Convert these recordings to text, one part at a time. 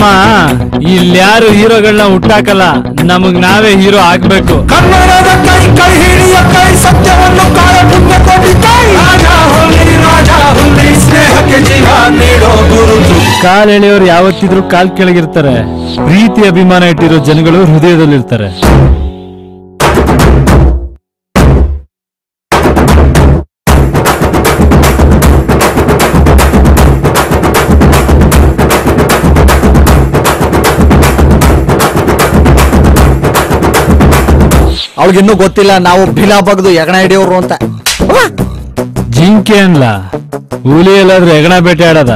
ಮಾಮ, ಇಲ್ಯಾರು ಹೀರೋಗಳನ್ನ ಹುಟ್ಟಾಕಲ್ಲ, ನಮಗ್ ನಾವೇ ಹೀರೋ ಆಗ್ಬೇಕು. ಕನ್ನಡದ ಕೈ ಕೈ ಹಿಡಿಯ ಕೈ, ಸತ್ಯವನ್ನು ಕಾಲ ಮುಂದೆ ಕೊಡಿ ಕೈ. ರಾಜ ಹುಲಿ ಸ್ನೇಹಕ್ಕೆ ಜೀವ ನೀಡೋ ಗುರುತು. ಕಾಲ್ ಎಳೆಯೋರು ಯಾವತ್ತಿದ್ರು ಕಾಲ್ ಕೆಳಗಿರ್ತಾರೆ, ಪ್ರೀತಿ ಅಭಿಮಾನ ಇಟ್ಟಿರೋ ಜನಗಳು ಹೃದಯದಲ್ಲಿರ್ತಾರೆ. ಅವಳಿಗಿನ್ನೂ ಗೊತ್ತಿಲ್ಲ ನಾವು ಭಿಲಾ ಬಗ್ದು ಹೆಗಣ ಹಿಡಿಯೋರು ಅಂತ. ಜಿಂಕೆ ಅನ್ಲ, ಹುಲಿ ಎಲ್ಲಾದ್ರೂ ಹೆಗಣ ಬೇಟೆ ಆಡದ?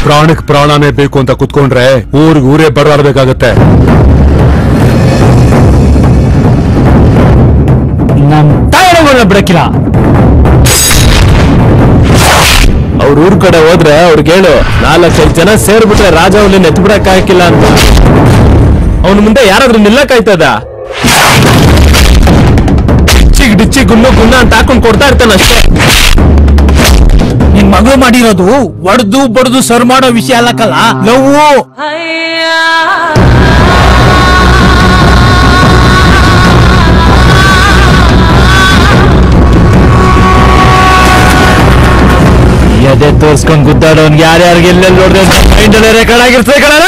ಪ್ರಾಣಕ್ ಪ್ರಾಣನೇ ಬೇಕು ಅಂತ ಕುತ್ಕೊಂಡ್ರೆ ಊರೇ ಬಡವಾಡ್ಬೇಕಾಗತ್ತೆ. ನಮ್ ತಾಯಿಗಳನ್ನ ಬಿಡಕ್ಕಿಲ್ಲ. ಅವ್ರ ಊರ್ ಕಡೆ ಹೋದ್ರೆ ಅವ್ರಿಗೆ ಹೇಳು, 4-5 ಜನ ಸೇರ್ಬಿಟ್ರೆ ರಾಜ ಹುಲಿ ಎತ್ತು ಬಿಡಕ್ ಹಾಕಿಲ್ಲ ಅಂತ. ಅವನ ಮುಂದೆ ಯಾರಾದ್ರೂ ನಿಲ್ಲಕ್ಕಾಯ್ತದ? ಡಿಚ್ಚಿ ಗುನ್ನ ಅಂತ ಹಾಕೊಂಡ್ ಕೊಡ್ತಾ ಇರ್ತಾನ ಅಷ್ಟೇ. ನಿನ್ ಮಗಳು ಮಾಡಿರೋದು ಒಡ್ದು ಬಡ್ದು ಸರ್ ಮಾಡೋ ವಿಷಯ ಅಲ್ಲಕ್ಕಲ್ಲ, ಲವ್ವು. ಎದೆ ತೋರ್ಸ್ಕೊಂಡ್ ಗುದ್ದಾಡೋನ್ಗೆ ಯಾರ್ಯಾರಿಗೆ ಎಲ್ಲೆಲ್ಲಿ ನೋಡಿದ್ರೆ ಮೈಂಡಲ್ಲೇ ರೆಕಾರ್ಡ್ ಆಗಿರ್ತದೆ ಕಣ.